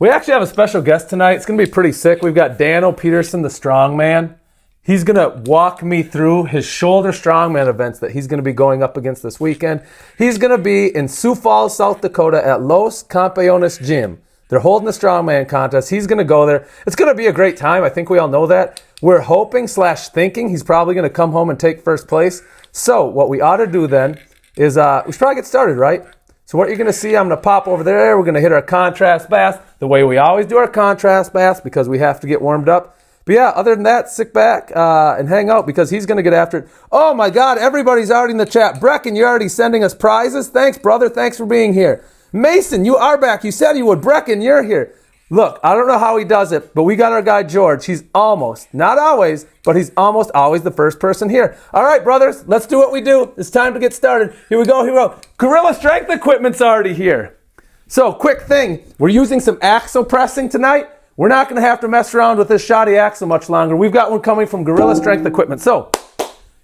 We actually have a special guest tonight. It's going to be pretty sick. We've got Danno Peterson, the Strongman. He's going to walk me through his shoulder strongman events that he's going to be going up against this weekend. He's going to be in Sioux Falls, South Dakota at Los Campeones Gym. They're holding the strongman contest. He's going to go there. It's going to be a great time. I think we all know that. We're hoping / thinking he's probably going to come home and take first place. So what we ought to do then is we should probably get started, right? So what you're going to see, I'm going to pop over there. We're going to hit our contrast bath the way we always do our contrast baths because we have to get warmed up. But yeah, other than that, sit back and hang out because he's going to get after it. Oh my God, everybody's already in the chat. Brecken, you're already sending us prizes. Thanks, brother. Thanks for being here. Mason, you are back. You said you would. Brecken, you're here. Look, I don't know how he does it, but we got our guy George. He's almost, not always, but he's almost always the first person here. All right, brothers, let's do what we do. It's time to get started. Here we go, here we go. Gorilla Strength Equipment's already here. So, quick thing. We're using some axle pressing tonight. We're not going to have to mess around with this shoddy axle much longer. We've got one coming from Gorilla Strength Equipment. So,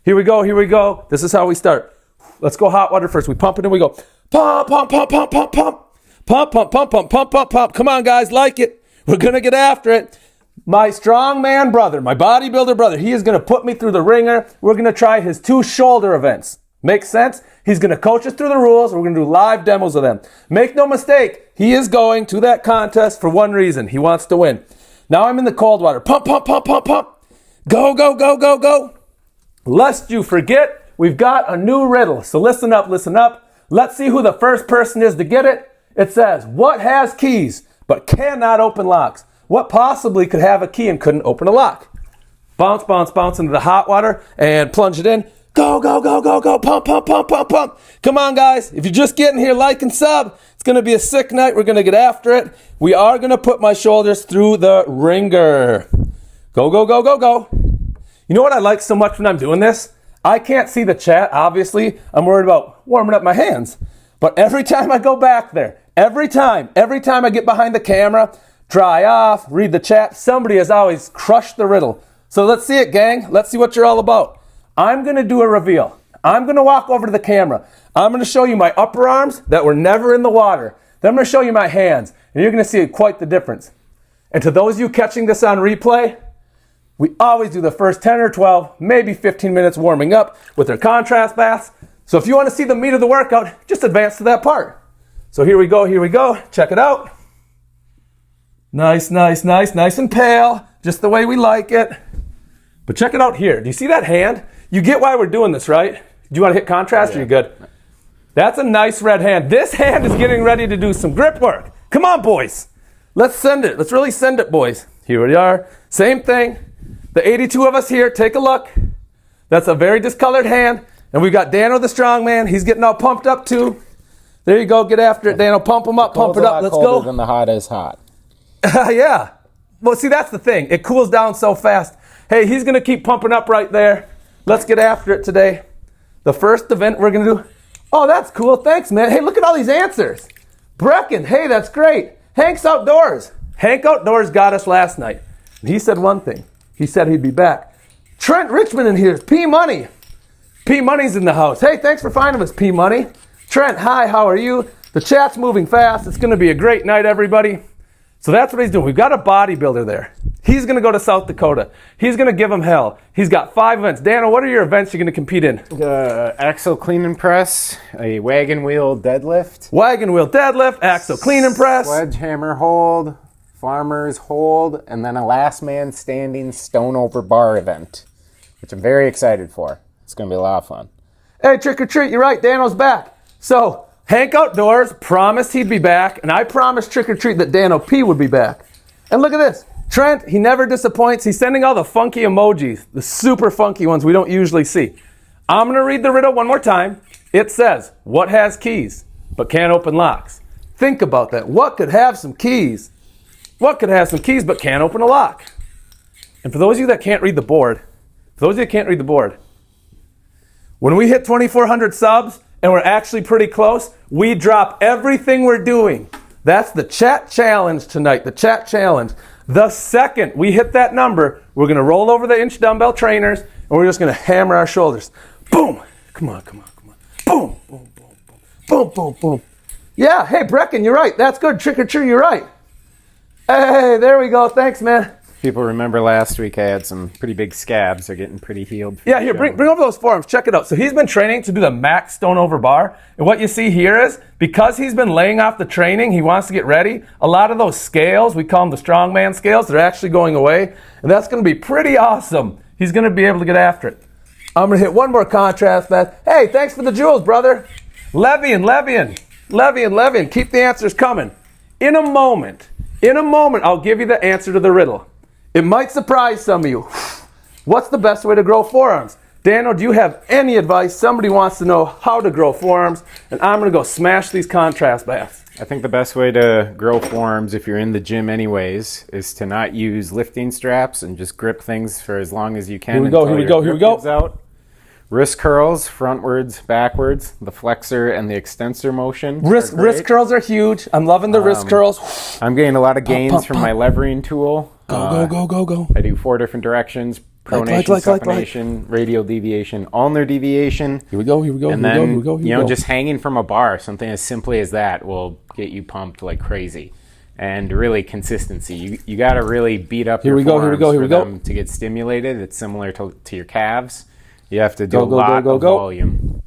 here we go, here we go. This is how we start. Let's go hot water first. We pump it and we go pump, pump, pump, pump, pump, pump. Pump, pump, pump, pump, pump, pump, pump. Come on, guys, like it. We're going to get after it. My strongman brother, my bodybuilder brother, he is going to put me through the ringer. We're going to try his 2 shoulder events. Makes sense? He's going to coach us through the rules. We're going to do live demos of them. Make no mistake, he is going to that contest for one reason. He wants to win. Now I'm in the cold water. Pump, pump, pump, pump, pump. Go, go, go, go, go. Lest you forget, we've got a new riddle. So listen up, listen up. Let's see who the first person is to get it. It says, what has keys but cannot open locks? What possibly could have a key and couldn't open a lock? Bounce, bounce, bounce into the hot water and plunge it in. Go, go, go, go, go. Pump, pump, pump, pump, pump. Come on, guys. If you're just getting here, like and sub. It's going to be a sick night. We're going to get after it. We are going to put my shoulders through the ringer. Go, go, go, go, go. You know what I like so much when I'm doing this? I can't see the chat, obviously. I'm worried about warming up my hands. But every time I go back there, every time I get behind the camera, dry off, read the chat, somebody has always crushed the riddle. So let's see it, gang. Let's see what you're all about. I'm going to do a reveal. I'm going to walk over to the camera. I'm going to show you my upper arms that were never in the water. Then I'm going to show you my hands, and you're going to see quite the difference. And to those of you catching this on replay, we always do the first 10 or 12, maybe 15 minutes warming up with our contrast baths. So if you want to see the meat of the workout, just advance to that part. So here we go, check it out. Nice, nice, nice, nice and pale, just the way we like it. But check it out here. Do you see that hand? You get why we're doing this, right? Do you want to hit contrast or you good? That's a nice red hand. This hand is getting ready to do some grip work. Come on, boys. Let's send it. Let's really send it, boys. Here we are. Same thing. The 82 of us here, take a look. That's a very discolored hand. And we've got Danno the Strongman. He's getting all pumped up too. There you go. Get after it, Danno. Pump him up, pump it up. Let's go. Colder than the hot is hot. Yeah. Well, see, that's the thing. It cools down so fast. Hey, he's going to keep pumping up right there. Let's get after it today. The first event we're going to do. Oh, that's cool. Thanks, man. Hey, look at all these answers. Brecken. Hey, that's great. Hank's Outdoors. Hank Outdoors got us last night. And he said one thing. He said he'd be back. Trent Richmond in here. P Money. P Money's in the house. Hey, thanks for finding us, P Money. Trent, hi, how are you? The chat's moving fast. It's going to be a great night, everybody. So that's what he's doing. We've got a bodybuilder there. He's going to go to South Dakota. He's going to give him hell. He's got 5 events. Danno, what are your events you're going to compete in? Axle clean and press, a wagon wheel deadlift. Wagon wheel deadlift, axle clean and press. Sledgehammer hold, farmer's hold, and then a last man standing stone over bar event, which I'm very excited for. It's going to be a lot of fun. Hey, trick or treat, you're right. Danno's back. So, Hank Outdoors promised he'd be back, and I promised trick or treat that Danno P would be back. And look at this. Trent, he never disappoints. He's sending all the funky emojis, the super funky ones we don't usually see. I'm going to read the riddle one more time. It says, what has keys but can't open locks? Think about that. What could have some keys? What could have some keys but can't open a lock? And for those of you that can't read the board, when we hit 2,400 subs and we're actually pretty close, we drop everything we're doing. That's the chat challenge tonight, the chat challenge. The second we hit that number, we're going to roll over the inch dumbbell trainers, and we're just going to hammer our shoulders. Boom. Come on, come on, come on. Boom, boom, boom, boom. Boom, boom, boom. Yeah, hey, Brecken, you're right. That's good. Trick or treat, you're right. Hey, there we go. Thanks, man. People remember last week I had some pretty big scabs. They're getting pretty healed. Yeah, here, bring over those forearms. Check it out. So he's been training to do the max stone over bar. And what you see here is, because he's been laying off the training, he wants to get ready. A lot of those scales, we call them the Strongman scales, they're actually going away. And that's going to be pretty awesome. He's going to be able to get after it. I'm going to hit one more contrast back. Hey, thanks for the jewels, brother. Levian. Keep the answers coming. In a moment, I'll give you the answer to the riddle. It might surprise some of you. What's the best way to grow forearms? Danno, do you have any advice? Somebody wants to know how to grow forearms, and I'm going to go smash these contrast baths. I think the best way to grow forearms, if you're in the gym anyways, is to not use lifting straps and just grip things for as long as you can. Here we go. Out. Wrist curls, frontwards, backwards, the flexor and the extensor motion. Wrist curls are huge. I'm loving the wrist curls. I'm getting a lot of gains from my levering tool. Go. I do 4 different directions: pronation, supination, radial deviation, ulnar deviation. Here we go. And then, just hanging from a bar, something as simply as that will get you pumped like crazy. And really consistency. You got to really beat up your forearms for them to get stimulated. It's similar to your calves. You have to do a lot of volume.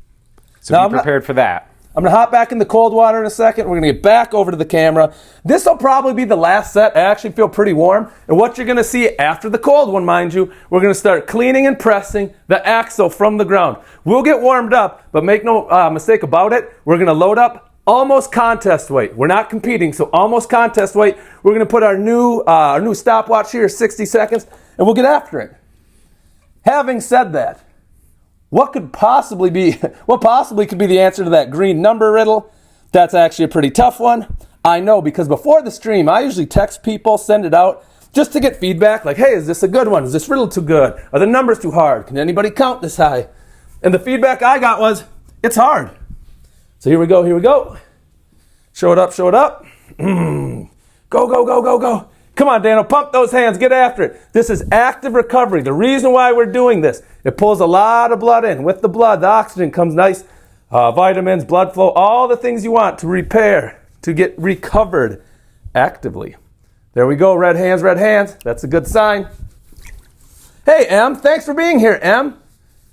So now be prepared for that. I'm going to hop back in the cold water in a second. We're going to get back over to the camera. This will probably be the last set. I actually feel pretty warm. And what you're going to see after the cold one, mind you, we're going to start cleaning and pressing the axle from the ground. We'll get warmed up, but make no mistake about it. We're going to load up almost contest weight. We're not competing, so almost contest weight. We're going to put our new stopwatch here, 60 seconds, and we'll get after it. Having said that, what possibly could be the answer to that green number riddle? That's actually a pretty tough one. I know, because before the stream, I usually text people, send it out, just to get feedback, like, hey, is this a good one? Is this riddle too good? Are the numbers too hard? Can anybody count this high? And the feedback I got was, it's hard. So here we go. Show it up. Go. Come on, Danno, pump those hands, get after it. This is active recovery. The reason why we're doing this, it pulls a lot of blood in. With the blood, the oxygen comes nice, vitamins, blood flow, all the things you want to repair, to get recovered actively. There we go, red hands. That's a good sign. Hey, Em, thanks for being here, Em.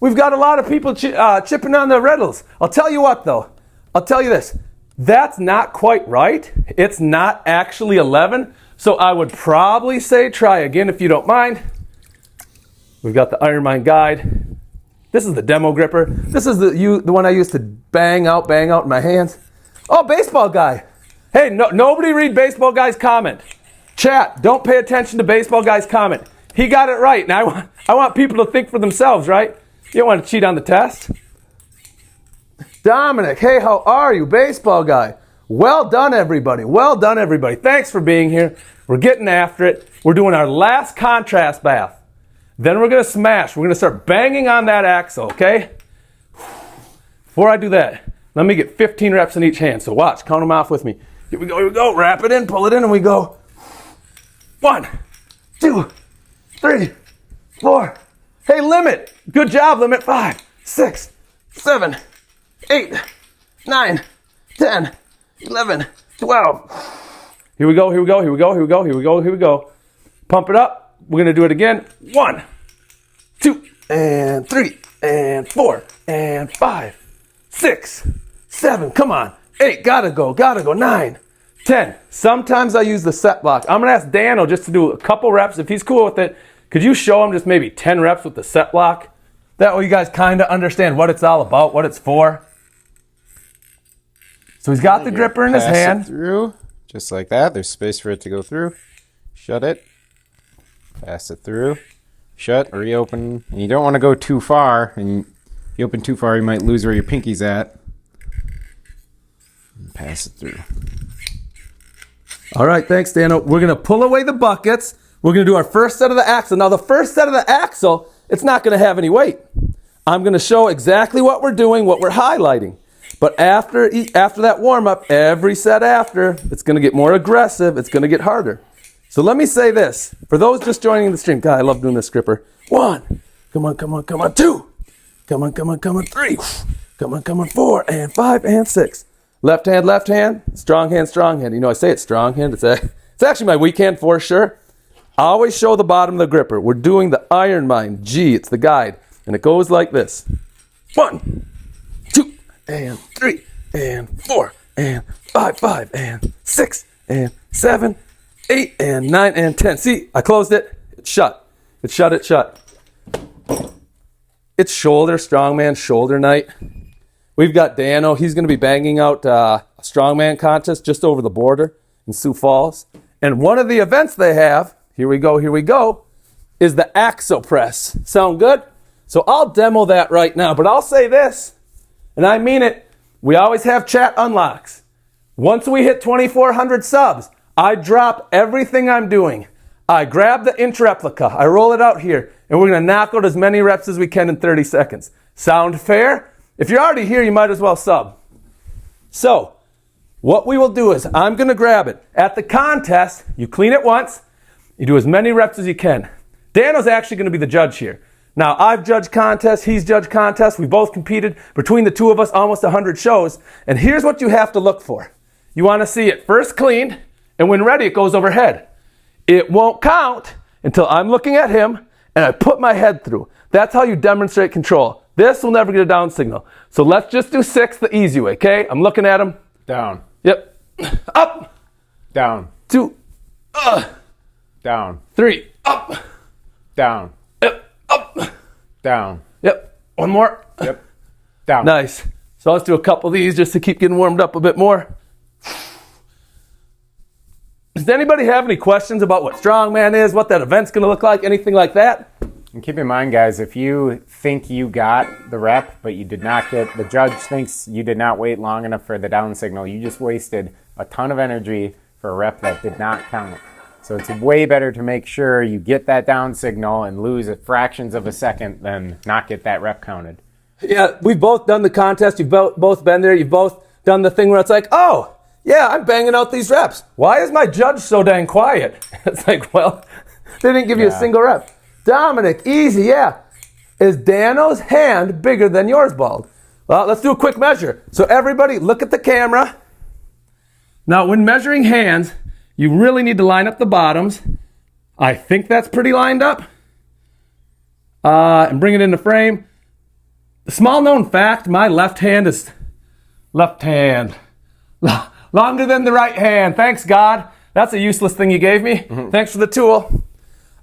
We've got a lot of people chipping on the riddles. I'll tell you what, though. I'll tell you this. That's not quite right. It's not actually 11. So I would probably say try again if you don't mind. We've got the Iron Mind guide. This is the demo gripper. This is the one I used to bang out in my hands. Oh, baseball guy. Hey, nobody read baseball guy's comment. Chat, don't pay attention to baseball guy's comment. He got it right. Now I want people to think for themselves, right? You don't want to cheat on the test. Dominic, hey, how are you, baseball guy? Well done, everybody. Thanks for being here. We're getting after it. We're doing our last contrast bath. Then we're going to smash. We're going to start banging on that axle, okay? Before I do that, let me get 15 reps in each hand. So watch, count them off with me. Here we go. Wrap it in, pull it in, and we go. 1, 2, 3, 4. Hey, limit. Good job, limit. 5, 6, 7, 8, 9, 10. 11, 12. Here we go. Pump it up. We're going to do it again. 1, 2, and 3, and 4, and 5, 6, 7. Come on. 8. Gotta go. 9, 10. Sometimes I use the set block. I'm going to ask Danno just to do a couple reps. If he's cool with it, could you show him just maybe 10 reps with the set block? That way you guys kind of understand what it's all about, what it's for. So he's got the gripper in his hand. Pass it through, just like that. There's space for it to go through. Shut it. Pass it through. Shut, reopen. And you don't want to go too far. And if you open too far, you might lose where your pinky's at. And pass it through. All right, thanks, Danno. We're going to pull away the buckets. We're going to do our first set of the axle. Now, the first set of the axle, it's not going to have any weight. I'm going to show exactly what we're doing, what we're highlighting. But after that warm-up, every set after, it's going to get more aggressive. It's going to get harder. So let me say this. For those just joining the stream, God, I love doing this gripper. 1. Come on. 2. Come on. 3. Come on. 4 and 5 and 6. Left hand. Strong hand. You know, I say it's strong hand. It's It's actually my weak hand for sure. I always show the bottom of the gripper. We're doing the Iron Mind G. It's the guide. And it goes like this. 1, 2, and 3, and 4, and 5, and 6, and 7, 8, and 9, and 10. See, I closed it. It's shut. It's shut. It's shoulder, strongman, shoulder night. We've got Danno. He's going to be banging out a strongman contest just over the border in Sioux Falls. And one of the events they have, here we go, is the axle press. Sound good? So I'll demo that right now, but I'll say this, and I mean it. We always have chat unlocks. Once we hit 2,400 subs, I drop everything I'm doing. I grab the inch replica, I roll it out here, and we're going to knock out as many reps as we can in 30 seconds. Sound fair? If you're already here, you might as well sub. So, what we will do is, I'm going to grab it. At the contest, you clean it once, you do as many reps as you can. Danno's actually going to be the judge here. Now, I've judged contests, he's judged contests. We both competed between the two of us almost 100 shows. And here's what you have to look for. You want to see it first cleaned, and when ready, it goes overhead. It won't count until I'm looking at him and I put my head through. That's how you demonstrate control. This will never get a down signal. So let's just do 6 the easy way, okay? I'm looking at him. Down. Yep. Up. Down. 2. Down. 3. Up. Down. Yep. Up. Down. Yep. One more. Yep. Down. Nice. So let's do a couple of these just to keep getting warmed up a bit more. Does anybody have any questions about what Strongman is, what that event's going to look like, anything like that? And keep in mind, guys, if you think you got the rep, but you did not get, the judge thinks you did not wait long enough for the down signal, you just wasted a ton of energy for a rep that did not count. So it's way better to make sure you get that down signal and lose fractions of a second than not get that rep counted. Yeah, we've both done the contest. You've both been there. You've both done the thing where it's like, oh, yeah, I'm banging out these reps. Why is my judge so dang quiet? It's like, well, they didn't give you a single rep. Dominic, easy, yeah. Is Danno's hand bigger than yours, Bald? Well, let's do a quick measure. So everybody, look at the camera. Now, when measuring hands, you really need to line up the bottoms. I think that's pretty lined up. And bring it into frame. The small known fact, my left hand is longer than the right hand. Thanks, God. That's a useless thing you gave me. Mm-hmm. Thanks for the tool.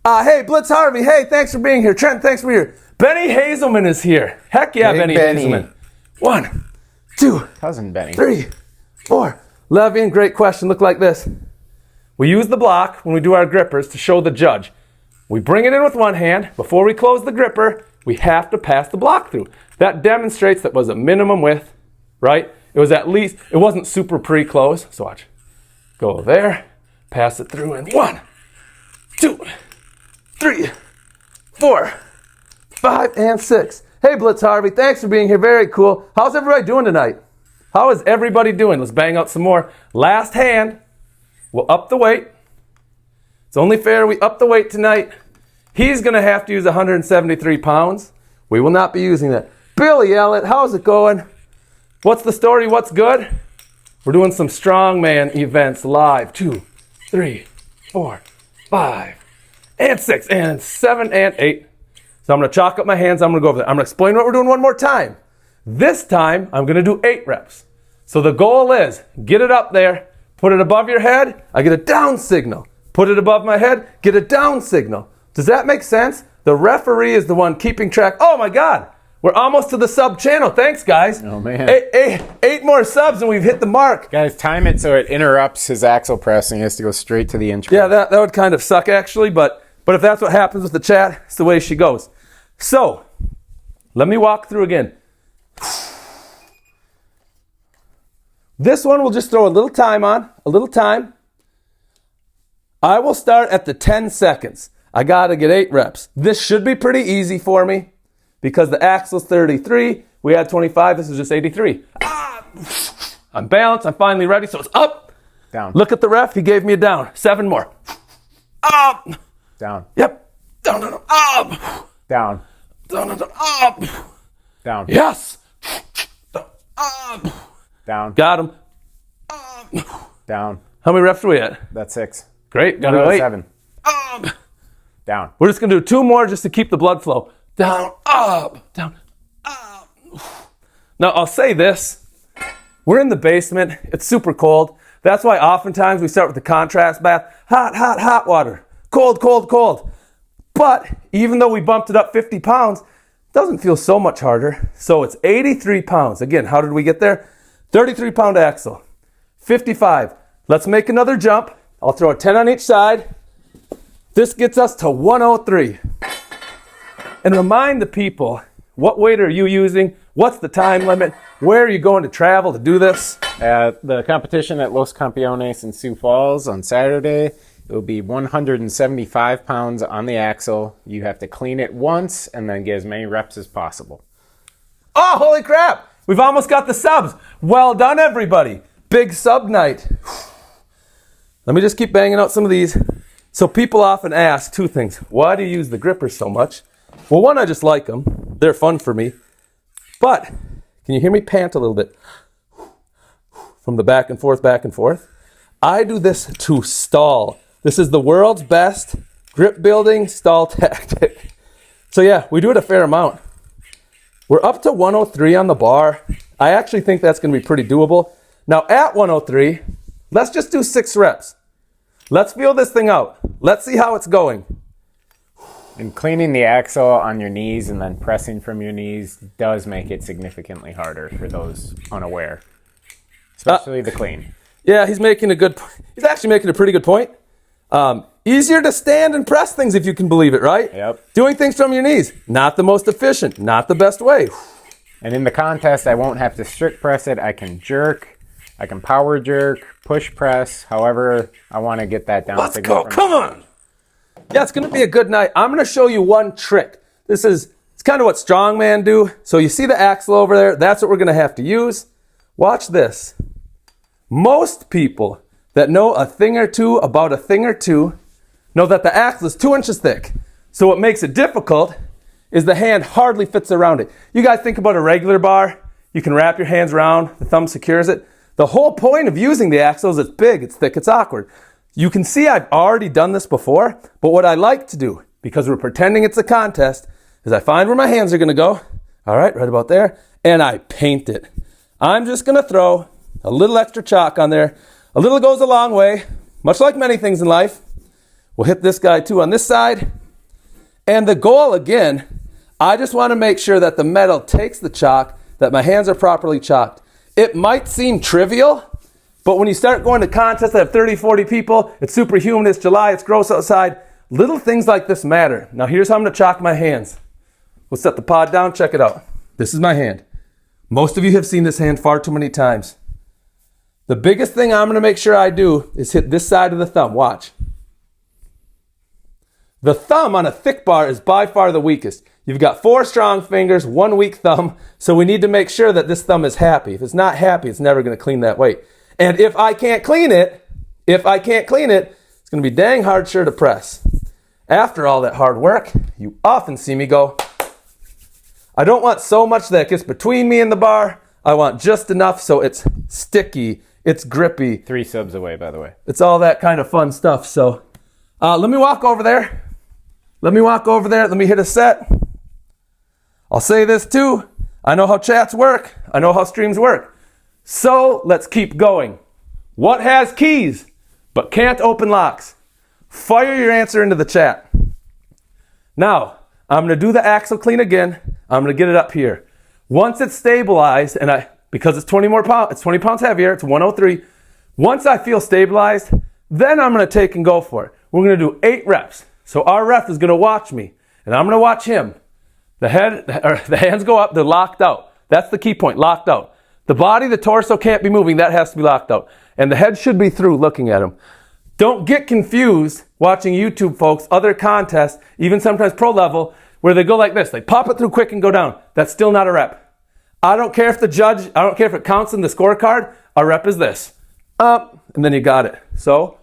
Hey, Blitz Harvey. Hey, thanks for being here. Trent, thanks for being here. Benny Hazelman is here. Heck yeah, Benny Hazelman. 1, 2, cousin Benny. 3, 4. Levian, great question. Look like this. We use the block when we do our grippers to show the judge. We bring it in with one hand. Before we close the gripper, we have to pass the block through. That demonstrates that was a minimum width, right? It was at least, it wasn't super pre-close. So watch. Go there, pass it through in 1, 2, 3, 4, 5, and 6. Hey, Blitz Harvey, thanks for being here. Very cool. How's everybody doing tonight? How is everybody doing? Let's bang out some more. Last hand. We'll up the weight. It's only fair we up the weight tonight. He's going to have to use 173 pounds. We will not be using that. Billy Elliott, how's it going? What's the story? What's good? We're doing some strongman events live. 2, 3, 4, 5, and 6, and 7, and 8. So I'm going to chalk up my hands. I'm going to go over there. I'm going to explain what we're doing one more time. This time, I'm going to do 8 reps. So the goal is, get it up there, put it above your head, I get a down signal. Put it above my head, get a down signal. Does that make sense? The referee is the one keeping track. Oh my God, we're almost to the sub channel. Thanks, guys. Oh man. 8 more subs and we've hit the mark. Guys, time it so it interrupts his axle press and he has to go straight to the inch. Yeah, that would kind of suck actually, but if that's what happens with the chat, it's the way she goes. So, let me walk through again. This one we'll just throw a little time on, a little time. I will start at the 10 seconds. I got to get 8 reps. This should be pretty easy for me because the axle's 33. We had 25. This is just 83. I'm balanced. I'm finally ready. So it's up. Down. Look at the ref. He gave me a down. 7 more. Up. Down. Yep. Down, down, down. Up. Down. Down, down, down. Up. Down. Yes. Down. Up. Down. Got him. Down. How many reps are we at? That's 6. Great. No, Got 7. Down. We're just going to do 2 more just to keep the blood flow. Down, up, down, up. Now, I'll say this. We're in the basement. It's super cold. That's why oftentimes we start with the contrast bath. Hot, hot, hot water. Cold, cold, cold. But even though we bumped it up 50 pounds, it doesn't feel so much harder. So it's 83 pounds. Again, how did we get there? 33-pound axle. 55. Let's make another jump. I'll throw a 10 on each side. This gets us to 103. And remind the people, what weight are you using? What's the time limit? Where are you going to travel to do this? The competition at Los Campeones in Sioux Falls on Saturday, it will be 175 pounds on the axle. You have to clean it once and then get as many reps as possible. Oh, holy crap! We've almost got the subs. Well done, everybody. Big sub night. Let me just keep banging out some of these. So people often ask 2 things. Why do you use the grippers so much? Well, 1, I just like them. They're fun for me. But, can you hear me pant a little bit? From the back and forth, back and forth. I do this to stall. This is the world's best grip building stall tactic. So yeah, we do it a fair amount. We're up to 103 on the bar. I actually think that's going to be pretty doable. Now at 103, let's just do 6 reps. Let's feel this thing out. Let's see how it's going. And cleaning the axle on your knees and then pressing from your knees does make it significantly harder for those unaware, especially the clean. Yeah, he's actually making a pretty good point. Easier to stand and press things if you can believe it, right? Yep. Doing things from your knees, not the most efficient, not the best way. And in the contest, I won't have to strict press it. I can jerk, I can power jerk, push press, however I want to get that down. Let's go, come on. Yeah, it's going to be a good night. I'm going to show you one trick. It's kind of what Strongman do. So you see the axle over there? That's what we're going to have to use. Watch this. Most people that know a thing or two about a thing or two know that the axle is 2 inches thick. So what makes it difficult is the hand hardly fits around it. You guys think about a regular bar. You can wrap your hands around, the thumb secures it. The whole point of using the axle is it's big, it's thick, it's awkward. You can see I've already done this before, but what I like to do, because we're pretending it's a contest, is I find where my hands are going to go. All right, right about there. And I paint it. I'm just going to throw a little extra chalk on there. A little goes a long way, much like many things in life. We'll hit this guy too on this side. And the goal, again, I just want to make sure that the metal takes the chalk, that my hands are properly chalked. It might seem trivial, but when you start going to contests that have 30, 40 people, it's super humid, it's July, it's gross outside, little things like this matter. Now here's how I'm going to chalk my hands. We'll set the pod down, check it out. This is my hand. Most of you have seen this hand far too many times. The biggest thing I'm going to make sure I do is hit this side of the thumb. Watch. The thumb on a thick bar is by far the weakest. You've got 4 strong fingers, 1 weak thumb, so we need to make sure that this thumb is happy. If it's not happy, it's never going to clean that weight. And if I can't clean it, it's going to be dang hard sure to press. After all that hard work, you often see me go, I don't want so much that gets between me and the bar. I want just enough so it's sticky, it's grippy. 3 subs away, by the way. It's all that kind of fun stuff. So let me walk over there. Let me hit a set. I'll say this too. I know how chats work. I know how streams work. So let's keep going. What has keys but can't open locks? Fire your answer into the chat. Now, I'm going to do the axle clean again. I'm going to get it up here. Once it's stabilized, and because it's 20 pounds heavier, it's 103. Once I feel stabilized, then I'm going to take and go for it. We're going to do 8 reps. So our ref is going to watch me, and I'm going to watch him. The hands go up, they're locked out. That's the key point, locked out. The body, the torso can't be moving, that has to be locked out. And the head should be through looking at him. Don't get confused watching YouTube folks, other contests, even sometimes pro level, where they go like this. They pop it through quick and go down. That's still not a rep. I don't care if it counts in the scorecard. A rep is this. Up, and then you got it. So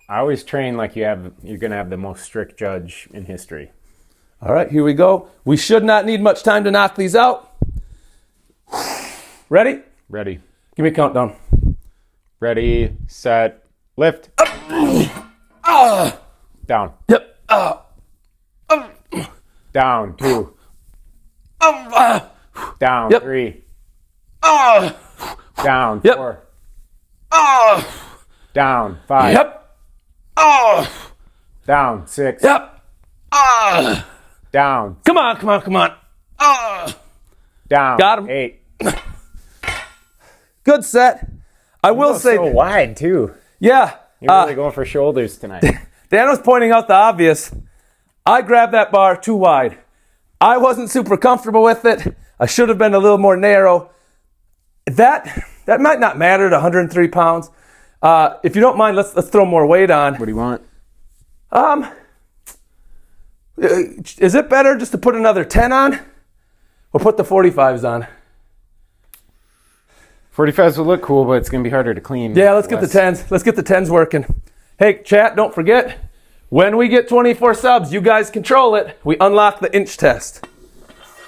I always train like you're going to have the most strict judge in history. All right, here we go. We should not need much time to knock these out. Ready? Ready. Give me a countdown. Ready, set, Lift. Down. Yep. Down. 2. Down. Yep. 3. Down. Yep. 4. Down. 5. Yep. Down. 6. Yep. Down. Come on. Down. Got him. 8. Good set. I will say, so wide too. yeah. You're really going for shoulders tonight. Dan was pointing out the obvious. I grabbed that bar too wide. I wasn't super comfortable with it. I should have been a little more narrow. That might not matter at 103 pounds. If you don't mind, let's throw more weight on. What do you want? Is it better just to put another 10 on or put the 45s on? 45s will look cool, but it's going to be harder to clean. Yeah, let's get the 10s. Let's get the 10s working. Hey, chat, don't forget, when we get 24 subs, you guys control it. We unlock the inch test.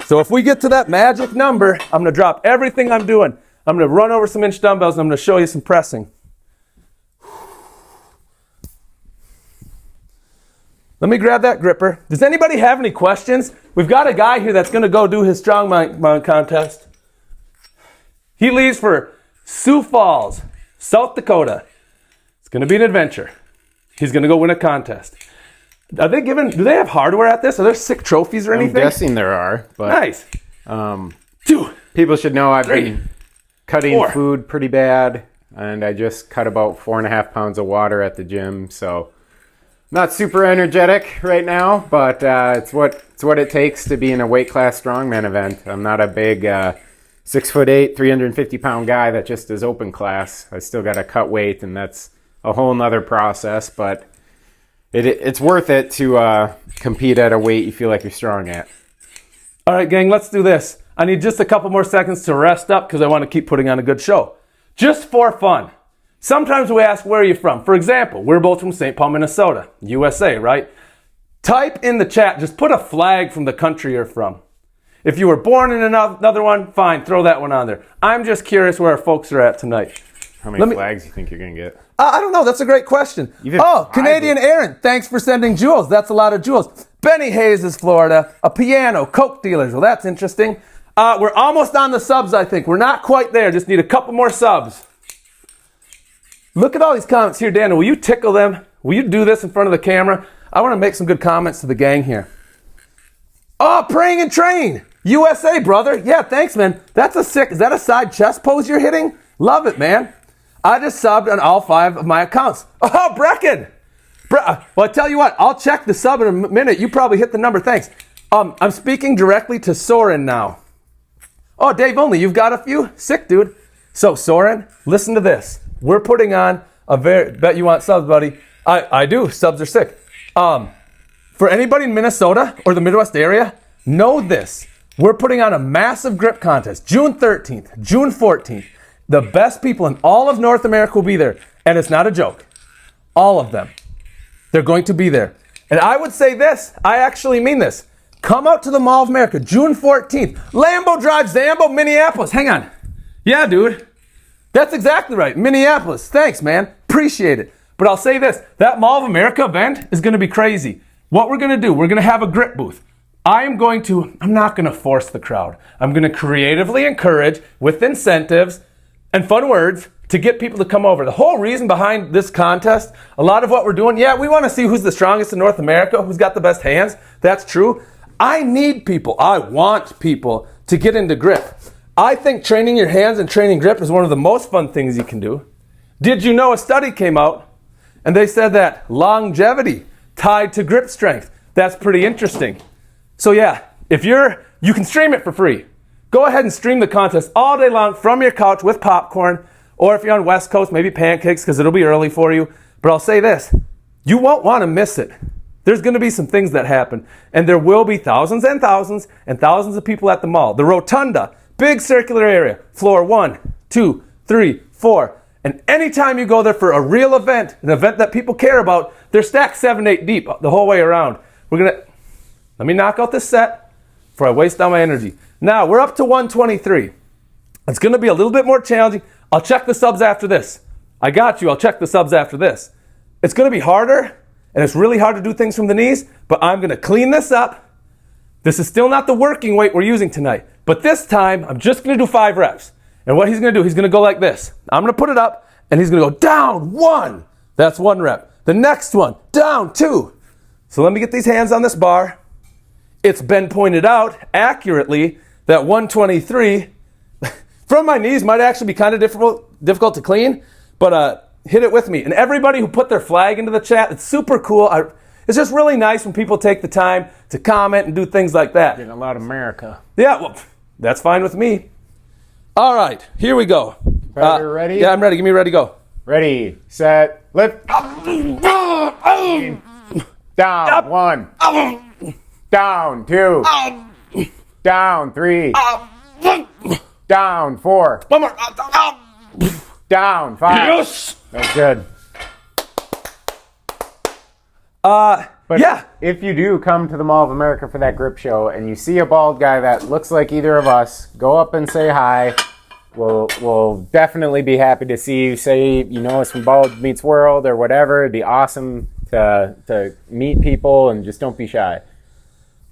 So if we get to that magic number, I'm going to drop everything I'm doing. I'm going to run over some inch dumbbells, and I'm going to show you some pressing. Let me grab that gripper. Does anybody have any questions? We've got a guy here that's going to go do his strongman contest. He leaves for Sioux Falls, South Dakota. It's going to be an adventure. He's going to go win a contest. Do they have hardware at this? Are there sick trophies or anything? I'm guessing there are. But, nice. 2. People should know I've 3, been cutting 4. food pretty bad, and I just cut about 4.5 pounds of water at the gym, so not super energetic right now, but it's what it takes to be in a weight class strongman event. I'm not a big 6'8", 350-pound guy that just is open class. I still got to cut weight, and that's a whole nother process, but it's worth it to compete at a weight you feel like you're strong at. All right, gang, let's do this. I need just a couple more seconds to rest up because I want to keep putting on a good show. Just for fun. Sometimes we ask, where are you from? For example, we're both from St. Paul, Minnesota, USA, right? Type in the chat, just put a flag from the country you're from. If you were born in another one, fine, throw that one on there. I'm just curious where our folks are at tonight. How many flags do you think you're going to get? I don't know. That's a great question. Canadian Aaron, thanks for sending jewels. That's a lot of jewels. Benny Hayes is Florida. A piano, Coke dealers. Well, that's interesting. We're almost on the subs, I think. We're not quite there. Just need a couple more subs. Look at all these comments here, Dan. Will you tickle them? Will you do this in front of the camera? I want to make some good comments to the gang here. Oh, praying and train. USA, brother. Yeah, thanks, man. That's a sick. Is that a side chest pose you're hitting? Love it, man. I just subbed on all 5 of my accounts. Oh, Brecken. Well, I tell you what. I'll check the sub in a minute. You probably hit the number. Thanks. I'm speaking directly to Soren now. Oh, Dave Only, you've got a few? Sick, dude. So, Soren, listen to this. We're putting on a bet you want subs, buddy. I do. Subs are sick. For anybody in Minnesota or the Midwest area, know this. We're putting on a massive grip contest. June 13th, June 14th. The best people in all of North America will be there. And it's not a joke. All of them. They're going to be there. And I would say this. I actually mean this. Come out to the Mall of America, June 14th. Lambo Drive, Zambo, Minneapolis. Hang on. Yeah, dude. That's exactly right. Minneapolis. Thanks, man. Appreciate it. But I'll say this. That Mall of America event is going to be crazy. What we're going to do, we're going to have a grip booth. I'm not going to force the crowd. I'm going to creatively encourage, with incentives and fun words, to get people to come over. The whole reason behind this contest, a lot of what we're doing, yeah, we want to see who's the strongest in North America, who's got the best hands. That's true. I need people. I want people to get into grip. I think training your hands and training grip is one of the most fun things you can do. Did you know a study came out and they said that longevity tied to grip strength? That's pretty interesting. So yeah, if you can stream it for free. Go ahead and stream the contest all day long from your couch with popcorn, or if you're on West Coast, maybe pancakes because it'll be early for you. But I'll say this, you won't want to miss it. There's going to be some things that happen, and there will be thousands and thousands and thousands of people at the mall. The rotunda, big circular area, floor 1, 2, 3, 4. And anytime you go there for a real event, an event that people care about, they're stacked 7, 8 deep the whole way around. Let me knock out this set before I waste all my energy. Now, we're up to 123. It's going to be a little bit more challenging. I'll check the subs after this. I got you. I'll check the subs after this. It's going to be harder, and it's really hard to do things from the knees, but I'm going to clean this up. This is still not the working weight we're using tonight, but this time I'm just going to do 5 reps. And what he's going to do, he's going to go like this. I'm going to put it up, and he's going to go down 1. That's 1 rep. The next one, down 2. So let me get these hands on this bar. It's been pointed out accurately that 123 from my knees might actually be kind of difficult to clean, but hit it with me. And everybody who put their flag into the chat, it's super cool. It's just really nice when people take the time to comment and do things like that. Getting a lot of America. Yeah, well, that's fine with me. All right, here we go. Ready? Yeah, I'm ready. Give me ready, go. Ready, set, lift. Down 1. Down 2. Down 3. Down 4. One more. Down 5. Yes. That's good. But yeah. If you do come to the Mall of America for that grip show and you see a bald guy that looks like either of us, go up and say hi. We'll definitely be happy to see you. Say you know us from Bald Meets World or whatever. It'd be awesome to meet people, and just don't be shy.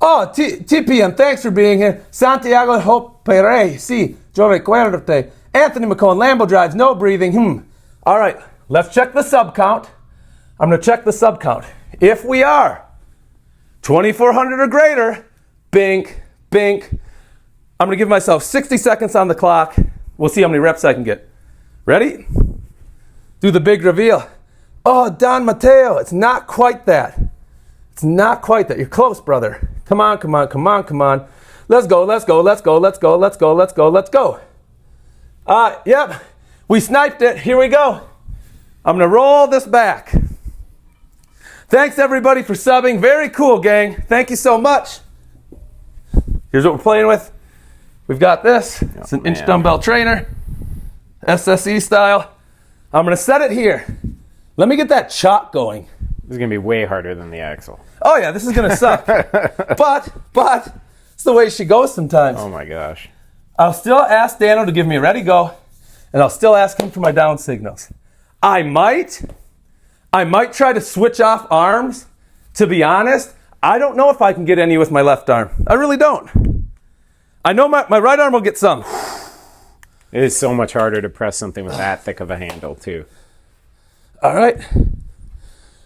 Oh, TPM, thanks for being here. Santiago Hopere, si, yo recuerdote. Anthony McCone, Lambo drives, no breathing. All right, let's check the sub count. I'm going to check the sub count. If we are 2,400 or greater, bink, bink. I'm going to give myself 60 seconds on the clock. We'll see how many reps I can get. Ready? Do the big reveal. Oh, Don Mateo, it's not quite that. It's not quite that. You're close, brother. Come on, come on, come on, come on. Let's go, let's go, let's go, let's go, let's go, let's go, let's go. Yep, we sniped it. Here we go. I'm going to roll this back. Thanks, everybody, for subbing. Very cool, gang. Thank you so much. Here's what we're playing with. We've got this. It's an inch dumbbell trainer, SSE style. I'm going to set it here. Let me get that chop going. This is going to be way harder than the axle. Oh, yeah, this is going to suck. but it's the way she goes sometimes. Oh, my gosh. I'll still ask Danno to give me a ready go, and I'll still ask him for my down signals. I might try to switch off arms. To be honest, I don't know if I can get any with my left arm. I really don't. I know my right arm will get some. It is so much harder to press something with that thick of a handle, too. All right.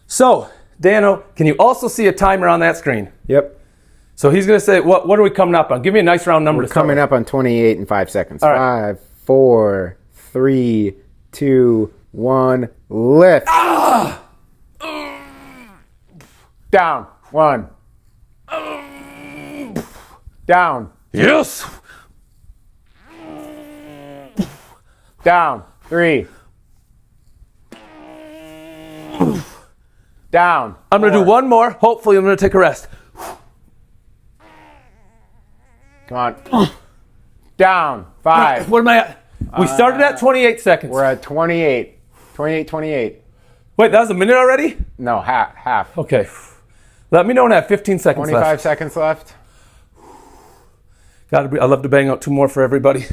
So, Danno, can you also see a timer on that screen? Yep. So he's going to say, what are we coming up on? Give me a nice round number. We're coming up on 28 in 5 seconds. All right. 5, 4, 3, 2, 1, lift. Ah! Down 1. Down. Yes. Down 3. Down. I'm going to do one more. Hopefully, I'm going to take a rest. Come on. Down 5. What am I at? We started at 28 seconds. We're at 28. 28. Wait, that was a minute already? No, half. Okay. Let me know when I have 15 seconds 25 left. seconds left. I'd love to bang out 2 more for everybody.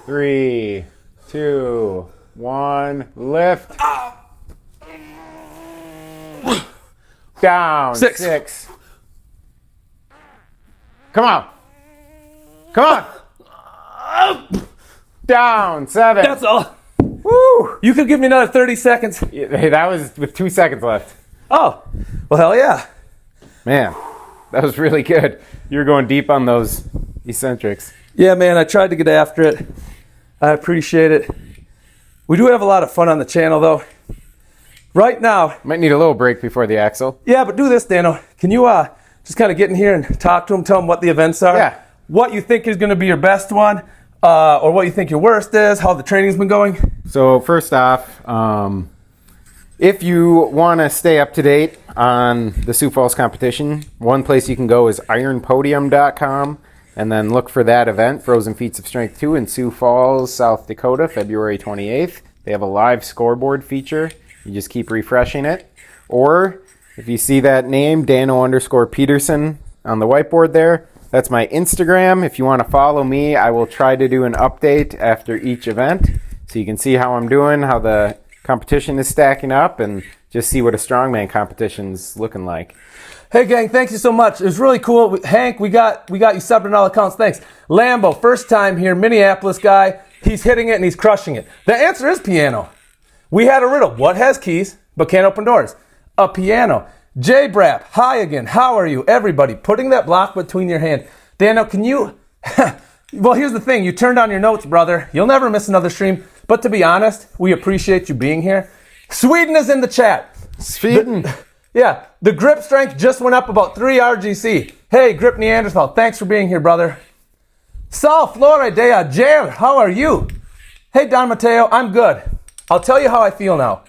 3, 2, 1, lift. Down 6. Come on. Down 7. That's all. Woo! You could give me another 30 seconds. Hey, that was with 2 seconds left. Oh, well, hell yeah. Man, that was really good. You were going deep on those eccentrics. Yeah, man, I tried to get after it. I appreciate it. We do have a lot of fun on the channel, though. Right now. Might need a little break before the axle. Yeah, but do this, Danno. Can you just kind of get in here and talk to them, tell them what the events are? Yeah. What you think is going to be your best one, or what you think your worst is, how the training's been going? So first off, if you want to stay up to date on the Sioux Falls competition, one place you can go is ironpodium.com, and then look for that event, Frozen Feats of Strength 2 in Sioux Falls, South Dakota, February 28th. They have a live scoreboard feature. You just keep refreshing it. Or if you see that name, Danno_Peterson on the whiteboard there, that's my Instagram. If you want to follow me, I will try to do an update after each event. so you can see how I'm doing, how the competition is stacking up, and just see what a strongman competition's looking like. Hey gang, thank you so much. It was really cool. Hank, we got you subbed on all accounts. Thanks. Lambo, first time here, Minneapolis guy. He's hitting it and he's crushing it. The answer is piano. We had a riddle. What has keys but can't open doors? A piano. J Brap, hi again. How are you? Everybody, putting that block between your hand. Danno, can you... Well, here's the thing. You turned on your notes, brother. You'll never miss another stream. But to be honest, we appreciate you being here. Sweden is in the chat. Sweden. Yeah, the grip strength just went up about 3 RGC. Hey, Grip Neanderthal, thanks for being here, brother. Sal Floridea Jail, how are you? Hey, Don Mateo, I'm good. I'll tell you how I feel now.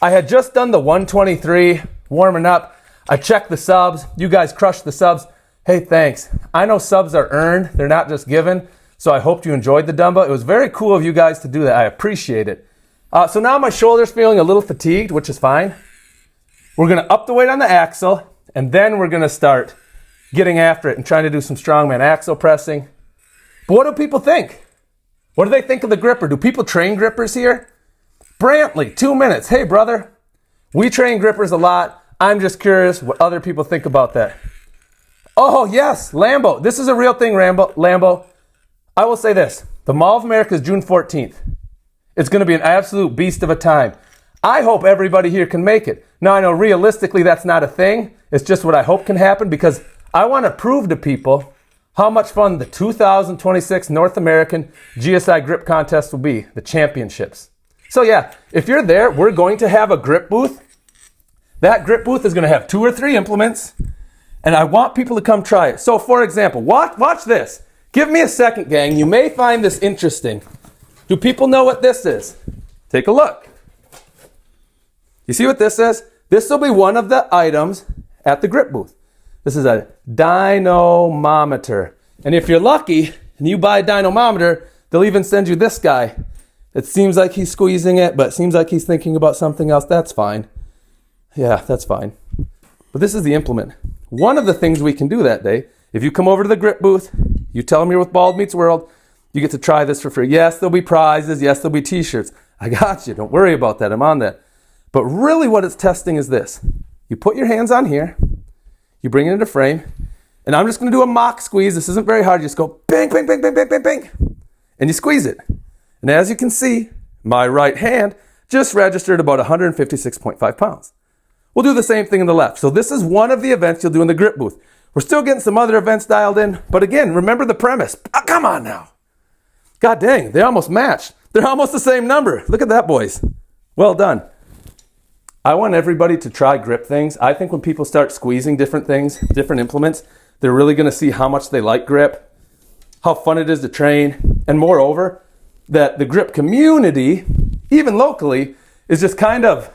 I had just done the 123, warming up. I checked the subs. You guys crushed the subs. Hey, thanks. I know subs are earned. They're not just given. So I hope you enjoyed the dumbbell. It was very cool of you guys to do that. I appreciate it. So now my shoulder's feeling a little fatigued, which is fine. We're going to up the weight on the axle, and then we're going to start getting after it and trying to do some strongman axle pressing. But what do people think? What do they think of the gripper? Do people train grippers here? Brantley, 2 minutes. Hey, brother. We train grippers a lot. I'm just curious what other people think about that. Oh, yes, Lambo. This is a real thing, Lambo. I will say this. The Mall of America is June 14th. It's going to be an absolute beast of a time. I hope everybody here can make it. Now, I know realistically that's not a thing. It's just what I hope can happen because I want to prove to people how much fun the 2026 North American GSI Grip Contest will be, the championships. So yeah, if you're there, we're going to have a grip booth. That grip booth is going to have 2 or 3 implements, and I want people to come try it. So for example, watch this. Give me a second, gang. You may find this interesting. Do people know what this is? Take a look. You see what this is? This will be one of the items at the grip booth. This is a dynamometer. And if you're lucky and you buy a dynamometer, they'll even send you this guy. It seems like he's squeezing it, but it seems like he's thinking about something else. That's fine. Yeah, that's fine. But this is the implement. One of the things we can do that day, if you come over to the grip booth, you tell them you're with Bald Meets World, you get to try this for free. Yes, there'll be prizes. Yes, there'll be t-shirts. I got you. Don't worry about that. I'm on that. But really what it's testing is this. You put your hands on here, you bring it into frame, and I'm just going to do a mock squeeze. This isn't very hard. You just go bang, bang, bang, bang, bang, bang, bang, and you squeeze it. And as you can see, my right hand just registered about 156.5 pounds. We'll do the same thing in the left. So this is one of the events you'll do in the grip booth. We're still getting some other events dialed in, but again, remember the premise. Oh, come on now. God dang, they almost matched. They're almost the same number. Look at that, boys. Well done. I want everybody to try grip things. I think when people start squeezing different things, different implements, they're really going to see how much they like grip, how fun it is to train, and moreover, that the grip community, even locally, is just kind of,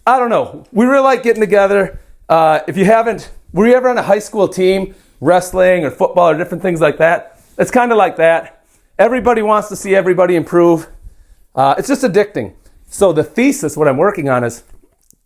I don't know. We really like getting together. If you haven't, were you ever on a high school team, wrestling or football or different things like that? It's kind of like that. Everybody wants to see everybody improve. It's just addicting. So the thesis, what I'm working on is,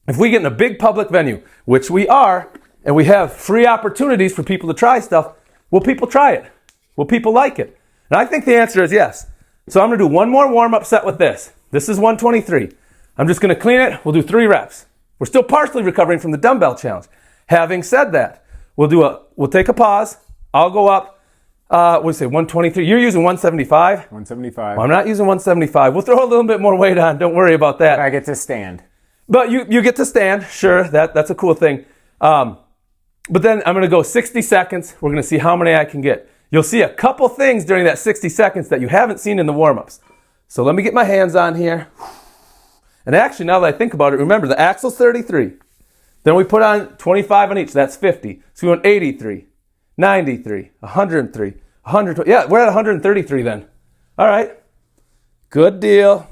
if we get in a big public venue, which we are, and we have free opportunities for people to try stuff, will people try it? Will people like it? And I think the answer is yes. So I'm going to do one more warm-up set with this. This is 123. I'm just going to clean it. We'll do 3 reps. We're still partially recovering from the dumbbell challenge. Having said that, we'll take a pause. I'll go up, what do you say, 123. You're using 175? 175. Well, I'm not using 175. We'll throw a little bit more weight on. Don't worry about that. But I get to stand. But you get to stand. Sure, that's a cool thing. But then I'm going to go 60 seconds. We're going to see how many I can get. You'll see a couple things during that 60 seconds that you haven't seen in the warm-ups. So let me get my hands on here. And actually, now that I think about it, remember, the axle's 33. Then we put on 25 on each. That's 50. So we went 83, 93, 103, 120. Yeah, we're at 133 then. All right. Good deal.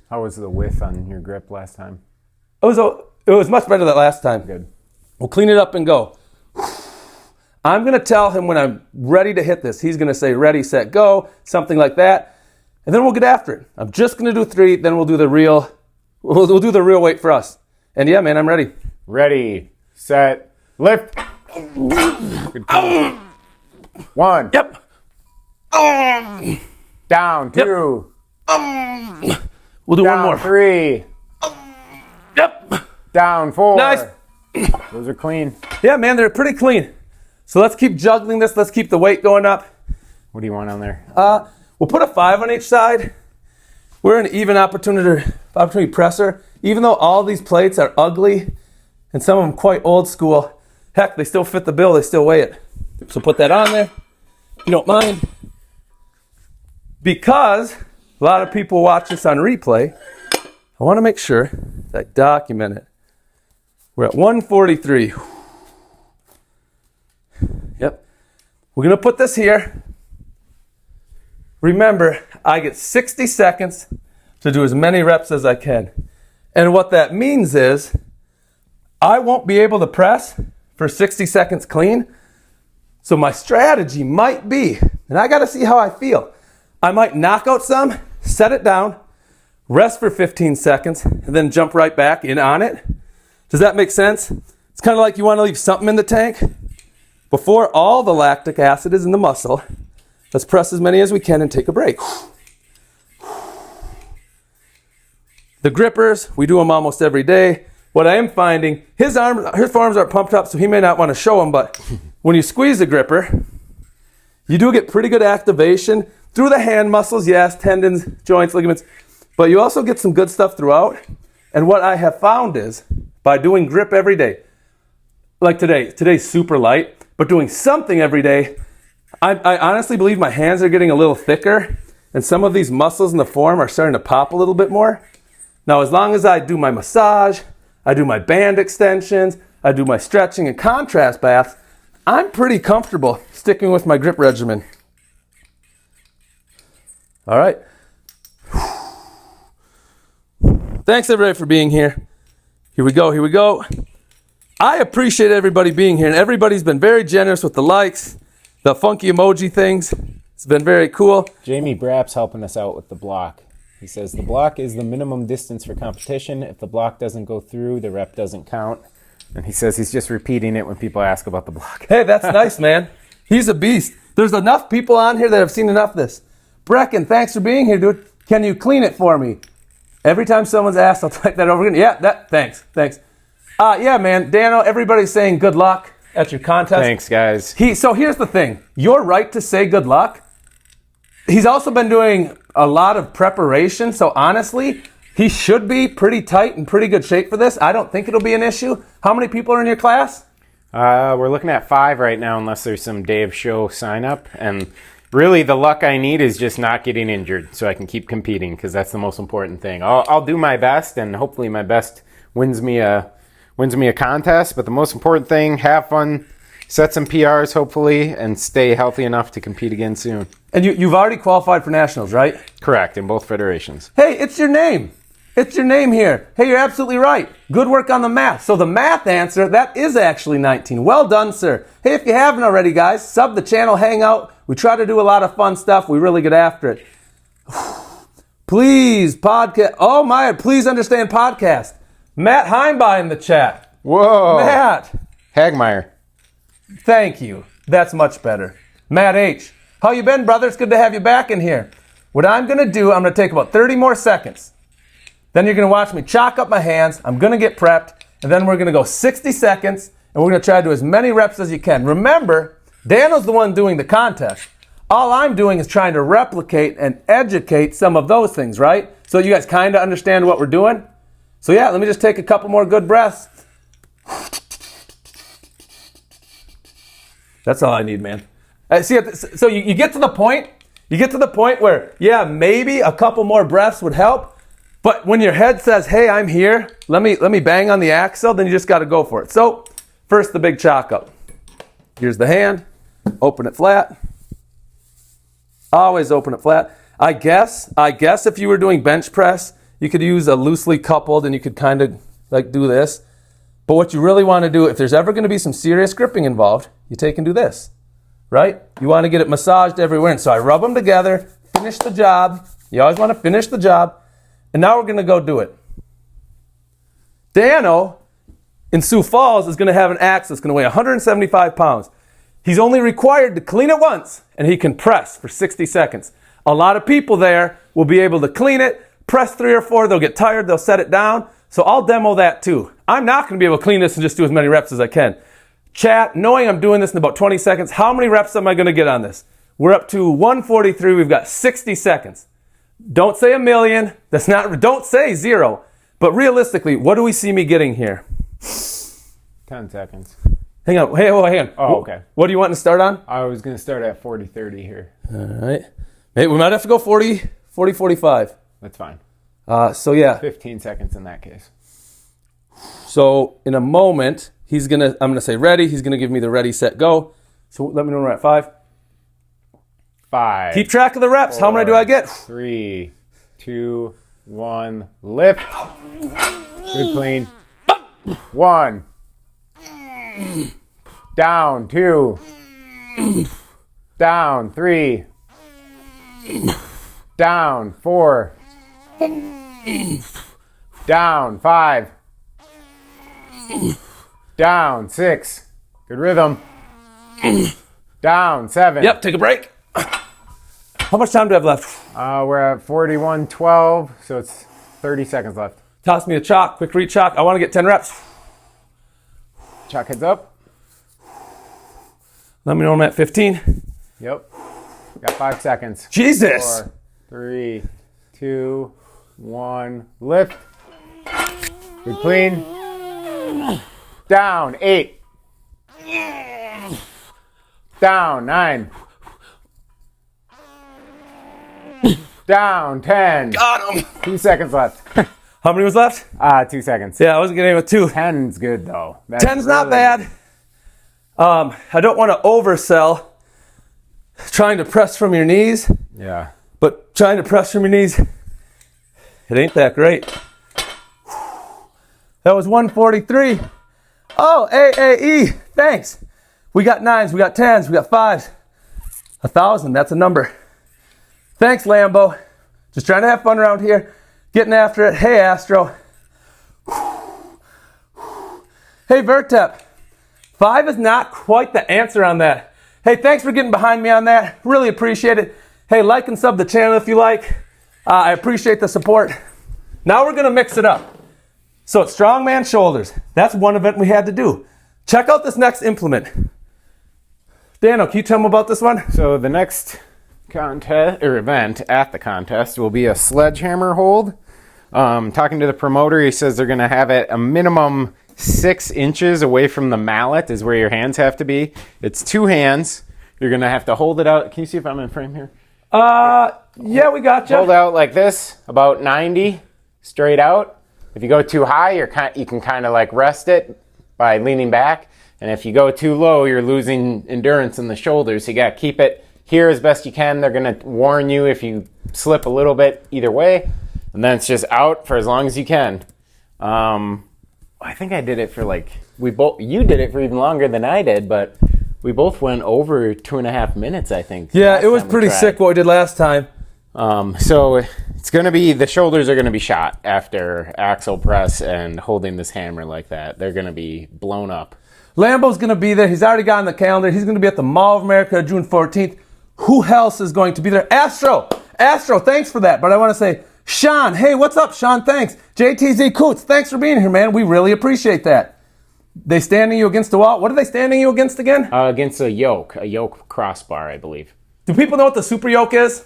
How was the width on your grip last time? It was much better that last time. Good. We'll clean it up and go. I'm going to tell him when I'm ready to hit this. He's going to say ready, set, go, something like that. And then we'll get after it. I'm just going to do 3, then we'll do the real weight for us. And yeah, man, I'm ready. Ready, set, lift. Good call. 1. Yep. Down. 2. We'll do Down one more. 3. Yep. Down 4. Nice. Those are clean. Yeah, man, they're pretty clean. So let's keep juggling this. Let's keep the weight going up. What do you want on there? We'll put a 5 on each side. We're an even opportunity presser. Even though all these plates are ugly and some of them quite old school, heck, they still fit the bill. They still weigh it. So put that on there, if you don't mind. Because a lot of people watch this on replay, I want to make sure that I document it. We're at 143. Yep. We're going to put this here. Remember, I get 60 seconds to do as many reps as I can. And what that means is I won't be able to press for 60 seconds clean. So my strategy might be, and I got to see how I feel, I might knock out some, set it down, rest for 15 seconds, and then jump right back in on it. Does that make sense? It's kind of like you want to leave something in the tank. Before all the lactic acid is in the muscle, let's press as many as we can and take a break. The grippers, we do them almost every day. What I am finding, his forearms aren't pumped up, so he may not want to show them, but when you squeeze the gripper, you do get pretty good activation through the hand muscles, yes, tendons, joints, ligaments, but you also get some good stuff throughout. And what I have found is, by doing grip every day, like today's super light, but doing something every day, I honestly believe my hands are getting a little thicker, and some of these muscles in the forearm are starting to pop a little bit more. Now, as long as I do my massage, I do my band extensions, I do my stretching and contrast baths, I'm pretty comfortable sticking with my grip regimen. All right. Thanks, everybody, for being here. Here we go. I appreciate everybody being here, and everybody's been very generous with the likes, the funky emoji things. It's been very cool. Jamie Brapp's helping us out with the block. He says the block is the minimum distance for competition. If the block doesn't go through, the rep doesn't count. And he says he's just repeating it when people ask about the block. Hey, that's nice, man. He's a beast. There's enough people on here that have seen enough of this. Brecken, thanks for being here, dude. Can you clean it for me? Every time someone's asked, I'll type that over again. Yeah, thanks. Yeah, man, Danno, everybody's saying good luck at your contest. Thanks, guys. So here's the thing. You're right to say good luck. He's also been doing a lot of preparation, so honestly, he should be pretty tight and pretty good shape for this. I don't think it'll be an issue. How many people are in your class? We're looking at 5 right now, unless there's some day of show sign up. And really, the luck I need is just not getting injured so I can keep competing, because that's the most important thing. I'll do my best, and hopefully my best wins me a contest. But the most important thing, have fun, set some PRs hopefully, and stay healthy enough to compete again soon. And you've already qualified for nationals, right? Correct, in both federations. Hey, it's your name. It's your name here. Hey, you're absolutely right. Good work on the math. So the math answer, that is actually 19. Well done, sir. Hey, if you haven't already, guys, sub the channel, hang out. We try to do a lot of fun stuff. We really get after it. Please, podcast. Oh, my, please understand podcast. Matt Heimby in the chat. Whoa. Matt. Hagmeyer. Thank you. That's much better. Matt H. How you been, brother? It's good to have you back in here. What I'm going to do, I'm going to take about 30 more seconds. Then you're going to watch me chalk up my hands. I'm going to get prepped. And then we're going to go 60 seconds. And we're going to try to do as many reps as you can. Remember, Danno's the one doing the contest. All I'm doing is trying to replicate and educate some of those things, right? So you guys kind of understand what we're doing? So yeah, let me just take a couple more good breaths. That's all I need, man. So you get to the point where, yeah, maybe a couple more breaths would help. But when your head says, hey, I'm here, let me bang on the axle, then you just got to go for it. So first, the big chalk up. Here's the hand. Open it flat. Always open it flat. I guess if you were doing bench press, you could use a loosely coupled and you could kind of like do this. But what you really want to do, if there's ever going to be some serious gripping involved, you take and do this, right? You want to get it massaged everywhere. And so I rub them together, finish the job. You always want to finish the job. And now we're going to go do it. Danno in Sioux Falls is going to have an axe that's going to weigh 175 pounds. He's only required to clean it once, and he can press for 60 seconds. A lot of people there will be able to clean it, press 3 or 4, they'll get tired, they'll set it down. So I'll demo that too. I'm not going to be able to clean this and just do as many reps as I can. Chat, knowing I'm doing this in about 20 seconds, how many reps am I going to get on this? We're up to 143. We've got 60 seconds. Don't say a million. Don't say 0. But realistically, what do we see me getting here? 10 seconds. Hang on. Hang on. Oh, okay. What do you want to start on? I was going to start at 40-30 here. All right. Maybe we might have to go 40-45. That's fine. So yeah. 15 seconds in that case. So in a moment, I'm gonna say ready. He's gonna give me the ready, set, go. So let me know when we're at 5. 5. Keep track of the reps. 4, How many do I get? 3, 2, 1. Lift. Good clean. 1. Down. 2. Down. 3. Down. 4. Down. 5. Down. 6. Good rhythm. Down. 7. Yep, take a break. How much time do I have left? We're at 41:12, so it's 30 seconds left. Toss me a chalk, quick read chalk. I want to get 10 reps. Chalk heads up. Let me know when I'm at 15. Yep. Got 5 seconds. Jesus. 4, 3, 2, 1. Lift. Good clean. Down. 8. Down. 9. Down. 10. Got him. 2 seconds left. How many was left? 2 seconds. Yeah, I wasn't getting it with 2. 10's good though. 10's not bad. I don't want to oversell trying to press from your knees. Yeah. But trying to press from your knees, it ain't that great. That was 143. Oh, AAE, thanks. We got 9s, we got 10s, we got 5s. 1,000, that's a number. Thanks, Lambo. Just trying to have fun around here. Getting after it. Hey, Astro. Hey, Vertep. 5 is not quite the answer on that. Hey, thanks for getting behind me on that. Really appreciate it. Hey, like and sub the channel if you like. I appreciate the support. Now we're going to mix it up. So it's strongman shoulders. That's one event we had to do. Check out this next implement. Danno, can you tell me about this one? So the next contest or event at the contest will be a sledgehammer hold. Talking to the promoter, he says they're going to have it a minimum 6 inches away from the mallet is where your hands have to be. It's 2 hands. You're going to have to hold it out. Can you see if I'm in frame here? Yeah, we got you. Hold out like this, about 90, straight out. If you go too high, you can kind of like rest it by leaning back. And if you go too low, you're losing endurance in the shoulders. So you got to keep it here as best you can. They're going to warn you if you slip a little bit either way. And then it's just out for as long as you can. I think I did it for you did it for even longer than I did, but we both went over 2.5 minutes, I think. Yeah, it was pretty sick what we did last time. So it's going to be, the shoulders are going to be shot after axle press and holding this hammer like that. They're going to be blown up. Lambo's going to be there. He's already got on the calendar. He's going to be at the Mall of America June 14th. Who else is going to be there? Astro, thanks for that. But I want to say, Sean, hey, what's up, Sean? Thanks. JTZ Coots, thanks for being here, man. We really appreciate that. They standing you against the wall. What are they standing you against again? Against a yoke crossbar, I believe. Do people know what the super yoke is?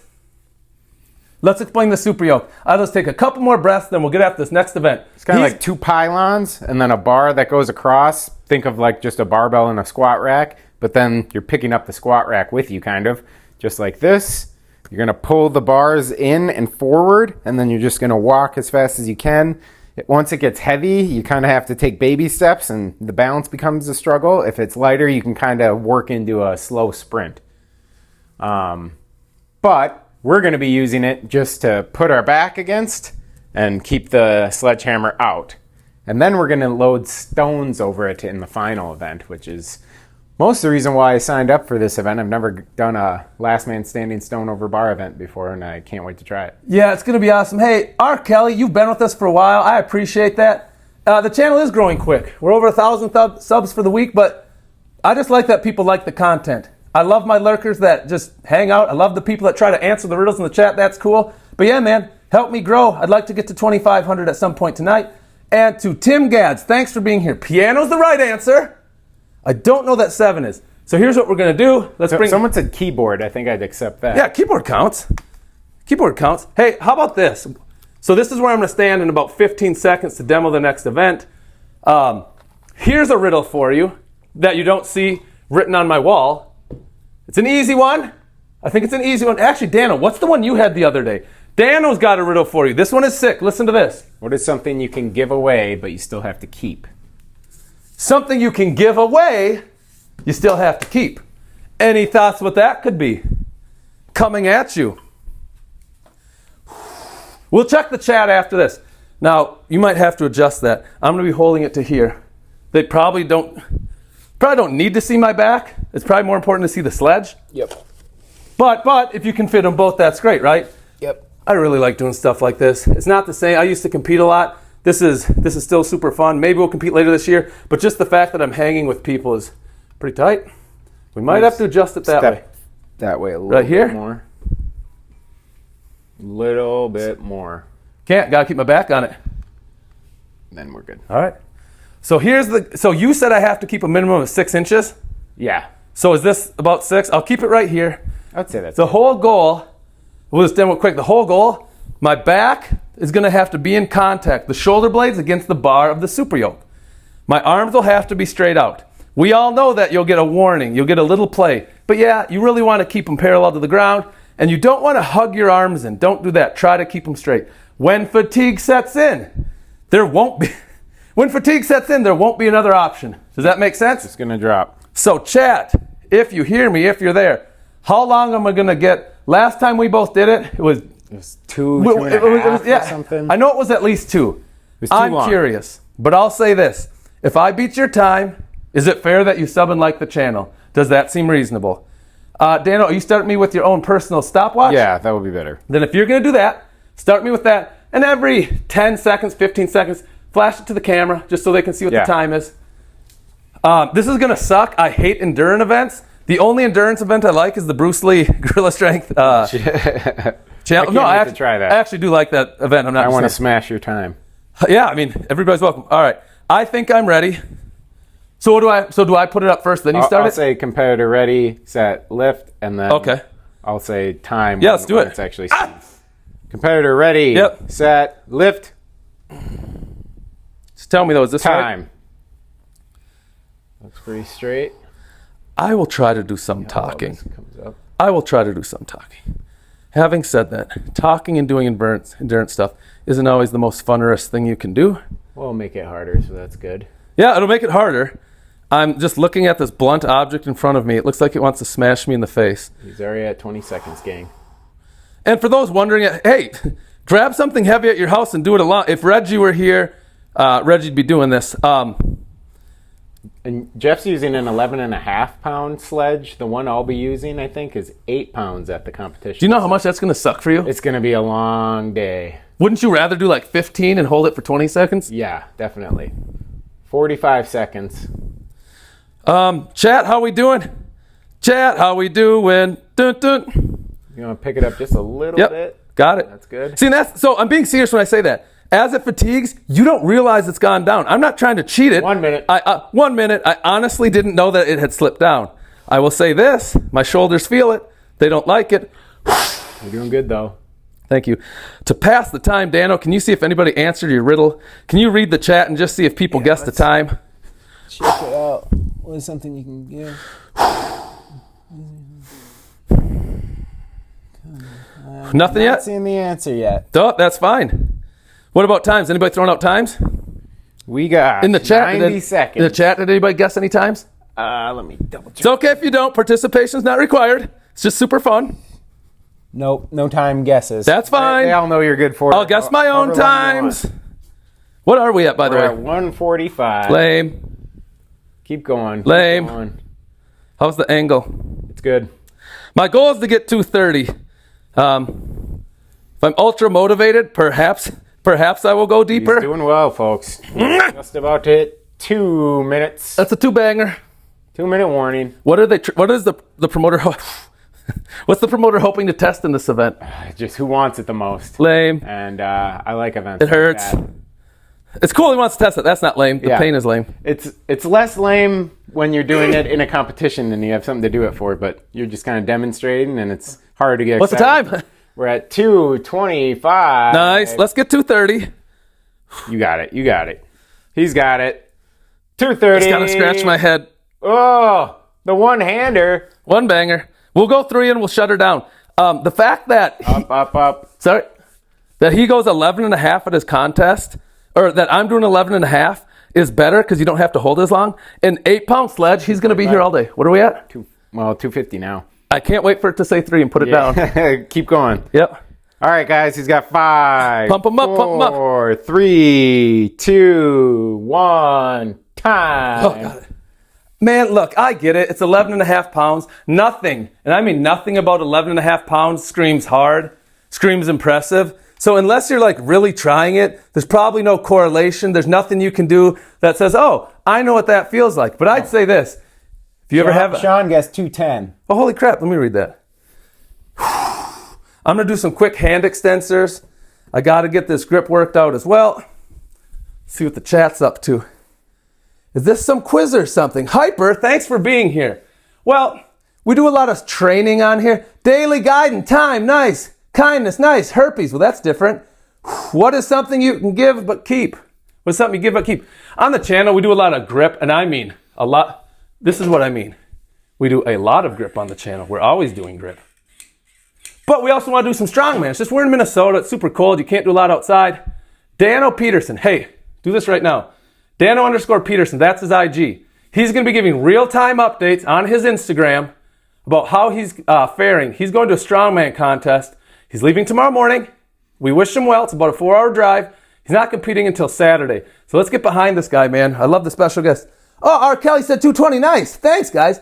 Let's explain the super yoke. I'll just take a couple more breaths, then we'll get after this next event. It's kind of like 2 pylons and then a bar that goes across. Think of like just a barbell and a squat rack, but then you're picking up the squat rack with you, kind of. Just like this. You're going to pull the bars in and forward, and then you're just going to walk as fast as you can. Once it gets heavy, you kind of have to take baby steps, and the balance becomes a struggle. If it's lighter, you can kind of work into a slow sprint. But we're going to be using it just to put our back against and keep the sledgehammer out. And then we're going to load stones over it in the final event, which is most of the reason why I signed up for this event. I've never done a last man standing stone over bar event before, and I can't wait to try it. Yeah, it's going to be awesome. Hey, R. Kelly, you've been with us for a while. I appreciate that. The channel is growing quick. We're over 1,000 subs for the week, but I just like that people like the content. I love my lurkers that just hang out. I love the people that try to answer the riddles in the chat. That's cool. But yeah, man, help me grow. I'd like to get to 2,500 at some point tonight. And to Tim Gads, thanks for being here. Piano's the right answer. I don't know that 7 is. So here's what we're going to do. Someone said keyboard. I think I'd accept that. Yeah, keyboard counts. Keyboard counts. Hey, how about this? So this is where I'm going to stand in about 15 seconds to demo the next event. Here's a riddle for you that you don't see written on my wall. It's an easy one. I think it's an easy one. Actually, Danno, what's the one you had the other day? Danno's got a riddle for you. This one is sick. Listen to this. What is something you can give away, but you still have to keep? Something you can give away, you still have to keep. Any thoughts what that could be? Coming at you. We'll check the chat after this. Now, you might have to adjust that. I'm going to be holding it to here. They probably don't need to see my back. It's probably more important to see the sledge. Yep. But if you can fit them both, that's great, right? Yep. I really like doing stuff like this. It's not the same. I used to compete a lot. This is still super fun. Maybe we'll compete later this year, but just the fact that I'm hanging with people is pretty tight. We might have to adjust it that way. That way a little right here? Bit more. Little bit more. Gotta keep my back on it. Then we're good. All right. So so you said I have to keep a minimum of 6 inches? Yeah. So is this about 6? I'll keep it right here. I'd say that's the whole goal. We'll just demo it quick. The whole goal, my back is going to have to be in contact, the shoulder blades against the bar of the super yoke. My arms will have to be straight out. We all know that you'll get a warning, you'll get a little play. But yeah, you really want to keep them parallel to the ground, and you don't want to hug your arms in. Don't do that. Try to keep them straight. When fatigue sets in, there won't be another option. Does that make sense? It's going to drop. So chat, if you hear me, if you're there, how long am I going to get? Last time we both did it, it was 2 and a half or something. I know it was at least 2. I'm curious, but I'll say this. If I beat your time, is it fair that you sub and like the channel? Does that seem reasonable? Danno, are you starting me with your own personal stopwatch? Yeah, that would be better. Then if you're going to do that, start me with that. And every 10 seconds, 15 seconds, flash it to the camera just so they can see what the time is. This is going to suck. I hate endurance events. The only endurance event I like is the Bruce Lee Gorilla Strength challenge. No, I actually do like that event. I want to smash your time. Yeah, I mean, everybody's welcome. All right. I think I'm ready. So do I put it up first, then you start it? I'll say competitor ready, set, lift, and then I'll say time. Yeah, let's do it. It's actually competitor ready, set, lift. Just tell me though, is this time? Right? Looks pretty straight. I will try to do some talking. I will try to do some talking. Having said that, talking and doing endurance stuff isn't always the most funnerest thing you can do. We'll make it harder, so that's good. Yeah, it'll make it harder. I'm just looking at this blunt object in front of me. It looks like it wants to smash me in the face. He's already at 20 seconds, gang. And for those wondering, hey, grab something heavy at your house and do it alone. If Reggie were here, Reggie'd be doing this. And Jeff's using an 11.5-pound sledge. The one I'll be using, I think, is 8 pounds at the competition. Do you know how much that's going to suck for you? It's going to be a long day. Wouldn't you rather do like 15 and hold it for 20 seconds? Yeah, definitely. 45 seconds. Chat, how we doing? Chat, how we doing? Dun, dun. You want to pick it up just a little bit? Got it. That's good. See, so I'm being serious when I say that. As it fatigues, you don't realize it's gone down. I'm not trying to cheat it. 1 minute. 1 minute. I honestly didn't know that it had slipped down. I will say this. My shoulders feel it. They don't like it. You're doing good, though. Thank you. To pass the time, Danno, can you see if anybody answered your riddle? Can you read the chat and just see if people guessed the time? Check it out. What is something you can give? Nothing yet? Not seeing the answer yet. Oh, that's fine. What about times? Anybody throwing out times? We got in the chat, 90 seconds. In the chat, did anybody guess any times? Let me double check. It's okay if you don't. Participation's not required. It's just super fun. Nope, no time guesses. That's fine. They all know you're good for it. I'll guess my own times. What are we at, by the way? We're at 145. Lame. Keep going. Lame. Keep going. How's the angle? It's good. My goal is to get 230. If I'm ultra motivated, perhaps I will go deeper. He's doing well, folks. Just about to hit 2 minutes. That's a 2-banger. 2-minute warning. What is the promoter? What's the promoter hoping to test in this event? Just who wants it the most. Lame. And I like events. It hurts. Like that. It's cool he wants to test it. That's not lame. The pain is lame. It's less lame when you're doing it in a competition and you have something to do it for, but you're just kind of demonstrating and it's hard to get What's excited. the time? We're at 2:25. Nice. Let's get 2:30. You got it. He's got it. 2:30. Just gotta scratch my head. Oh, the one-hander. One banger. We'll go 3 and we'll shut her down. The fact that... Up. Sorry. That he goes 11.5 at his contest, or that I'm doing 11.5 is better because you don't have to hold as long. An 8-pound sledge, he's going to be here all day. What are we at? 250 now. I can't wait for it to say 3 and put it down. Keep going. Yep. All right, guys, he's got 5. Pump him up, pump him up. 4, 3, 2, 1, time. Oh, God. Man, look, I get it. It's 11.5 pounds. Nothing, and I mean nothing about 11.5 pounds screams hard, screams impressive. So unless you're like really trying it, there's probably no correlation. There's nothing you can do that says, oh, I know what that feels like. But I'd say this. If you ever have... Sean guessed 210. Oh, holy crap. Let me read that. I'm going to do some quick hand extensors. I got to get this grip worked out as well. See what the chat's up to. Is this some quiz or something? Hyper, thanks for being here. Well, we do a lot of training on here. Daily guidance, time, nice. Kindness, nice. Herpes, well, that's different. What is something you can give but keep? What's something you give but keep? On the channel, we do a lot of grip, and I mean a lot. This is what I mean. We do a lot of grip on the channel. We're always doing grip. But we also want to do some strongman. It's just we're in Minnesota. It's super cold. You can't do a lot outside. Danno Peterson. Hey, do this right now. Danno_Peterson. That's his IG. He's going to be giving real-time updates on his Instagram about how he's faring. He's going to a strongman contest. He's leaving tomorrow morning. We wish him well. It's about a 4-hour drive. He's not competing until Saturday. So let's get behind this guy, man. I love the special guest. Oh, R. Kelly said 220. Nice. Thanks, guys.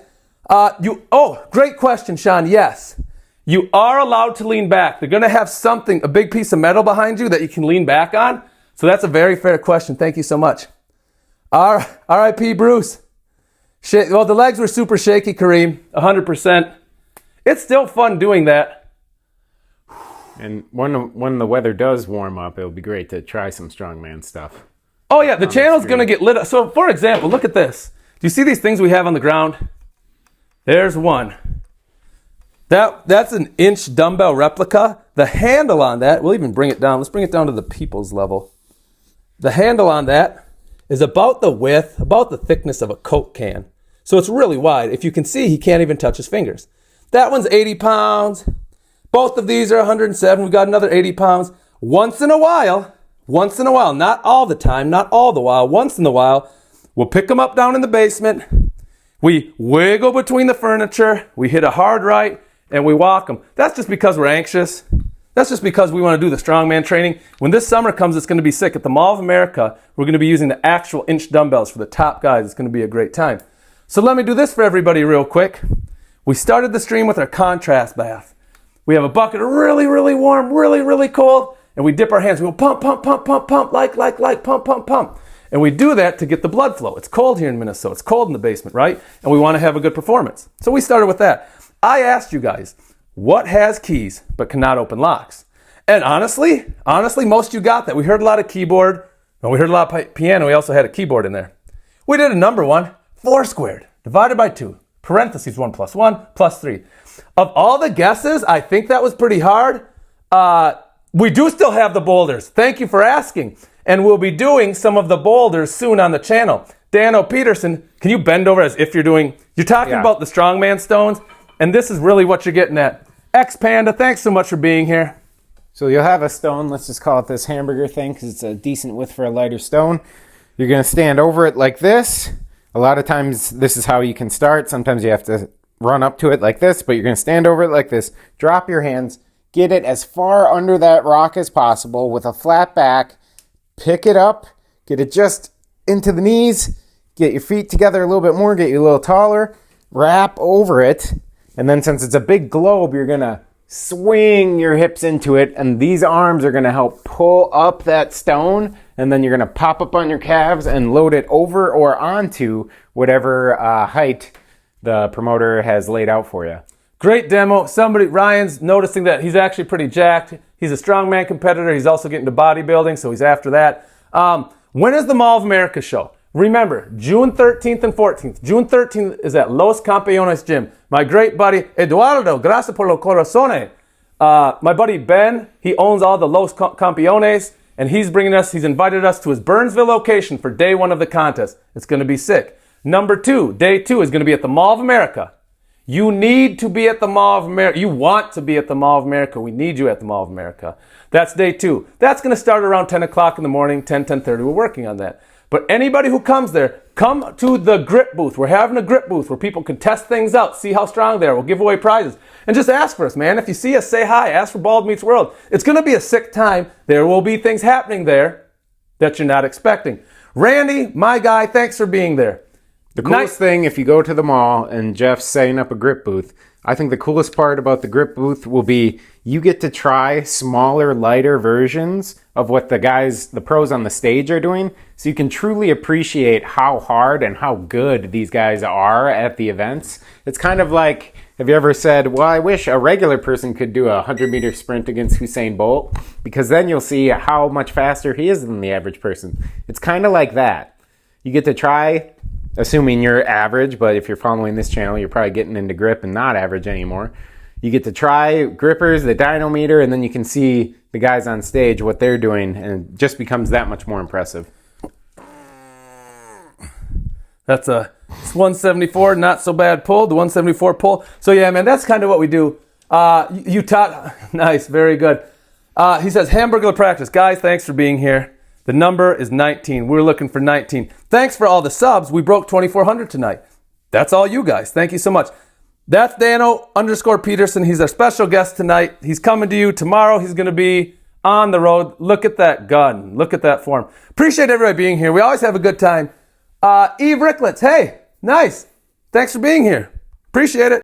Great question, Sean. Yes. You are allowed to lean back. They're going to have something, a big piece of metal behind you that you can lean back on. So that's a very fair question. Thank you so much. R.I.P. Bruce. Well, the legs were super shaky, Kareem. 100%. It's still fun doing that. And when the weather does warm up, it'll be great to try some strongman stuff. Oh, yeah. The channel's going to get lit up. So, for example, look at this. Do you see these things we have on the ground? There's one. That's an inch dumbbell replica. The handle on that, we'll even bring it down. Let's bring it down to the people's level. The handle on that is about the width, about the thickness of a Coke can. So it's really wide. If you can see, he can't even touch his fingers. That one's 80 pounds. Both of these are 107. We've got another 80 pounds. Once in a while, not all the time, not all the while, once in a while, we'll pick them up down in the basement. We wiggle between the furniture. We hit a hard right, and we walk them. That's just because we're anxious. That's just because we want to do the strongman training. When this summer comes, it's going to be sick. At the Mall of America, we're going to be using the actual inch dumbbells for the top guys. It's going to be a great time. So let me do this for everybody real quick. We started the stream with our contrast bath. We have a bucket of really, really warm, really, really cold, and we dip our hands. We go pump, pump, pump, pump, pump, like, pump, pump, pump. And we do that to get the blood flow. It's cold here in Minnesota. It's cold in the basement, right? And we want to have a good performance. So we started with that. I asked you guys, what has keys but cannot open locks? And honestly, most of you got that. We heard a lot of keyboard, and we heard a lot of piano. We also had a keyboard in there. We did a number one, 4 squared, divided by 2, parentheses 1 plus 1 plus 3. Of all the guesses, I think that was pretty hard. We do still have the boulders. Thank you for asking. And we'll be doing some of the boulders soon on the channel. Danno Peterson, can you bend over as if you're talking about the strongman stones, and this is really what you're getting at. X Panda, thanks so much for being here. So you'll have a stone, let's just call it this hamburger thing because it's a decent width for a lighter stone. You're going to stand over it like this. A lot of times this is how you can start. Sometimes you have to run up to it like this, but you're going to stand over it like this. Drop your hands. Get it as far under that rock as possible with a flat back. Pick it up. Get it just into the knees. Get your feet together a little bit more. Get you a little taller. Wrap over it. And then since it's a big globe, you're going to swing your hips into it. And these arms are going to help pull up that stone. And then you're going to pop up on your calves and load it over or onto whatever height the promoter has laid out for you. Great demo. Ryan's noticing that he's actually pretty jacked. He's a strongman competitor. He's also getting to bodybuilding, so he's after that. When is the Mall of America show? Remember, June 13th and 14th. June 13th is at Los Campeones Gym. My great buddy, Eduardo, gracias por los corazones. My buddy Ben, he owns all the Los Campeones, and he's invited us to his Burnsville location for day 1 of the contest. It's going to be sick. Number 2, day 2 is going to be at the Mall of America. You need to be at the Mall of America. You want to be at the Mall of America. We need you at the Mall of America. That's day 2. That's going to start around 10 o'clock in the morning, 10:30. We're working on that. But anybody who comes there, come to the grip booth. We're having a grip booth where people can test things out, see how strong they are. We'll give away prizes. And just ask for us, man. If you see us, say hi. Ask for Bald Meets World. It's going to be a sick time. There will be things happening there that you're not expecting. Randy, my guy, thanks for being there. The coolest thing, if you go to the mall and Jeff's setting up a grip booth, I think the coolest part about the grip booth will be you get to try smaller, lighter versions of what the pros on the stage are doing, so you can truly appreciate how hard and how good these guys are at the events. It's kind of like, have you ever said, well, I wish a regular person could do a 100-meter sprint against Usain Bolt, because then you'll see how much faster he is than the average person. It's kind of like that. You get to try, assuming you're average, but if you're following this channel, you're probably getting into grip and not average anymore. You get to try grippers, the dynometer, and then you can see the guys on stage, what they're doing, and it just becomes that much more impressive. It's 174, not so bad pull, the 174 pull. So yeah, man, that's kind of what we do. You taught, nice, very good. He says, hamburger practice. Guys, thanks for being here. The number is 19. We're looking for 19. Thanks for all the subs. We broke 2,400 tonight. That's all you guys. Thank you so much. That's Danno_Peterson. He's our special guest tonight. He's coming to you tomorrow. He's going to be on the road. Look at that gun. Look at that form. Appreciate everybody being here. We always have a good time. Eve Ricklets. Hey, nice. Thanks for being here. Appreciate it.